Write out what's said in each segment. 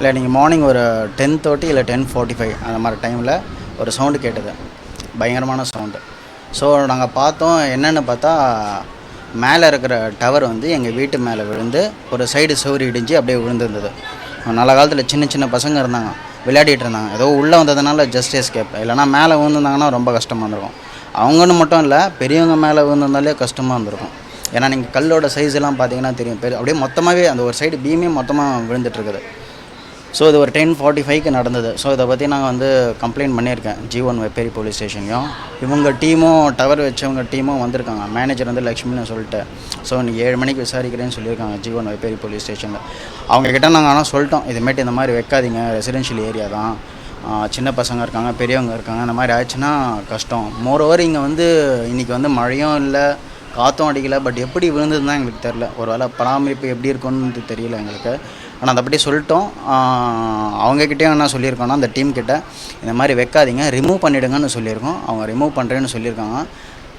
இல்லை நீங்கள் மார்னிங் ஒரு 10:30 இல்லை 10:45 அந்த மாதிரி டைமில் ஒரு சவுண்டு கேட்டது, பயங்கரமான சவுண்டு. ஸோ நாங்கள் பார்த்தோம், என்னென்னு பார்த்தா மேலே இருக்கிற டவர் வந்து எங்கள் வீட்டு மேலே விழுந்து ஒரு சைடு சுவர் இடிஞ்சு அப்படியே விழுந்துருந்தது. நல்ல காலத்தில் சின்ன சின்ன பசங்க இருந்தாங்க, விளையாடிட்டு இருந்தாங்க. ஏதோ உள்ளே வந்ததுனால ஜஸ்ட் எஸ்கேப், இல்லைனா மேலே விழுந்துருந்தாங்கன்னா ரொம்ப கஷ்டமாக இருந்திருக்கும். அவங்கன்னு மட்டும் இல்லை, பெரியவங்க மேலே விழுந்திருந்தாலே கஷ்டமாக இருந்திருக்கும். ஏன்னா நீங்கள் கல்லோட சைஸ் எல்லாம் பார்த்தீங்கன்னா தெரியும், அப்படியே மொத்தமாகவே அந்த ஒரு சைடு பீமே மொத்தமாக விழுந்துட்டுருக்குது. ஸோ இது ஒரு 10:45க்கு நடந்தது. ஸோ இதை பற்றி நாங்கள் வந்து கம்ப்ளைண்ட் பண்ணியிருக்கேன் G1 வெப்பேரி போலீஸ் ஸ்டேஷன்லையும். இவங்க டீமும் டவர் வச்சவங்க டீமும் வந்திருக்காங்க. மேனேஜர் வந்து லக்ஷ்மின்னு சொல்லிட்டு, ஸோ இன்றைக்கி 7 மணிக்கு விசாரிக்கிறேன்னு சொல்லியிருக்காங்க G1 வெப்பேரி போலீஸ் ஸ்டேஷனில். அவங்கக்கிட்ட நாங்கள் ஆனால் சொல்லிட்டோம், இதுமாரி இந்த மாதிரி வைக்காதீங்க, ரெசிடென்ஷியல் ஏரியா தான், சின்ன பசங்க இருக்காங்க, பெரியவங்க இருக்காங்க, இந்த மாதிரி ஆச்சுன்னா கஷ்டம். மோரோவர் இங்கே வந்து இன்றைக்கி வந்து மழையும் இல்லை, காற்றும் அடிக்கலை, பட் எப்படி விழுந்தது தான் எங்களுக்கு தெரில. ஒரு வேளை பராமரிப்பு எப்படி இருக்குன்னு தெரியல எங்களுக்கு. ஆனால் அதை பற்றி சொல்லிட்டோம். அவங்கக்கிட்டேயும் என்ன சொல்லியிருக்கோன்னா, அந்த டீம் கிட்ட இந்த மாதிரி வைக்காதீங்க, ரிமூவ் பண்ணிவிடுங்கன்னு சொல்லியிருக்கோம். அவங்க ரிமூவ் பண்ணுறேன்னு சொல்லியிருக்காங்க.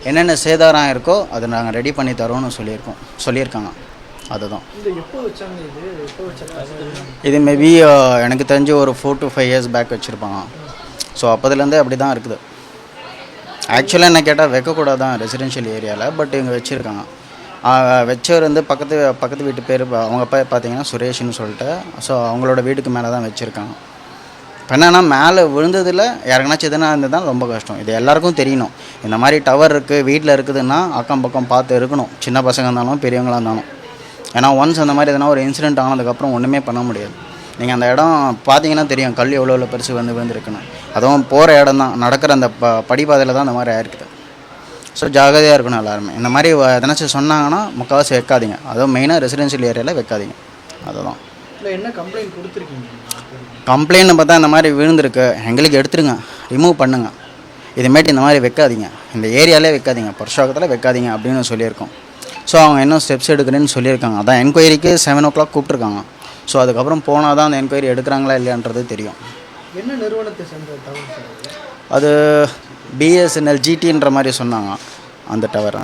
என்னென்ன சேதாரம் இருக்கோ அதை நாங்கள் ரெடி பண்ணி தரோன்னு சொல்லியிருக்காங்க. அதுதான் இது மேபி எனக்கு தெரிஞ்சு ஒரு 4 to 5 years பேக் வச்சுருப்பாங்க. ஸோ அப்போதுலேருந்தே அப்படி தான் இருக்குது. ஆக்சுவலாக என்ன கேட்டால் வைக்கக்கூடாது தான் ரெசிடென்ஷியல் ஏரியாவில், பட் இங்கே வச்சுருக்காங்க. வச்சவர் வந்து பக்கத்து வீட்டு பேர், அவங்க பார்த்தீங்கன்னா சுரேஷ்னு சொல்லிட்டு. ஸோ அவங்களோட வீட்டுக்கு மேலே தான் வச்சுருக்காங்க. இப்போ என்னென்னா மேலே விழுந்ததில் யாருக்குனாச்சும் எதுனா இருந்தது தான் ரொம்ப கஷ்டம். இது எல்லாேருக்கும் தெரியணும். இந்த மாதிரி டவர் இருக்குது, வீட்டில் இருக்குதுன்னா அக்கம் பக்கம் பார்த்து இருக்கணும், சின்ன பசங்க இருந்தாலும் பெரியவங்களாக இருந்தாலும். ஏன்னா ஒன்ஸ் அந்த மாதிரி எதனா ஒரு இன்சிடென்ட் ஆனதுக்கப்புறம் ஒன்றுமே பண்ண முடியாது. நீங்கள் அந்த இடம் பார்த்தீங்கன்னா தெரியும், கல் எவ்வளோ பெருசு விழுந்துருக்குன்னு. அதுவும் போகிற இடம் தான், நடக்கிற அந்த படிப்பாதையில் தான் அந்த மாதிரி ஆயிருக்குது. ஸோ ஜாகிரதையாக இருக்கணும் எல்லாருமே. இந்த மாதிரி எதனாச்சும் சொன்னாங்கன்னா முக்கால்வாசி வைக்காதீங்க, அதுவும் மெயினாக ரெசிடென்ஷியல் ஏரியாவில் வைக்காதீங்க. அதுதான். இல்லை என்ன கம்ப்ளைண்ட் கொடுத்துருக்கீங்க? கம்ப்ளைண்ட்னு பார்த்தா இந்த மாதிரி விழுந்திருக்கு, எங்களுக்கு எடுத்துருங்க, ரிமூவ் பண்ணுங்கள், இதுமாரி இந்த மாதிரி வைக்காதீங்க, இந்த ஏரியாவிலே வைக்காதீங்க, புருஷாக்கத்தில் வைக்காதீங்க அப்படின்னு சொல்லியிருக்கோம். ஸோ அவங்க இன்னும் ஸ்டெப்ஸ் எடுக்கிறேன்னு சொல்லியிருக்காங்க. அதான் என்கொயரிக்கு 7 o'clock கூப்பிட்ருக்காங்க. ஸோ அதுக்கப்புறம் போனால் தான் அந்த என்கொயரி எடுக்கிறாங்களா இல்லையான்றது தெரியும். என்ன நிறுவனத்தை சேர்ந்த டவர்? அது BSNL GTன்ற மாதிரி சொன்னாங்க அந்த டவர்.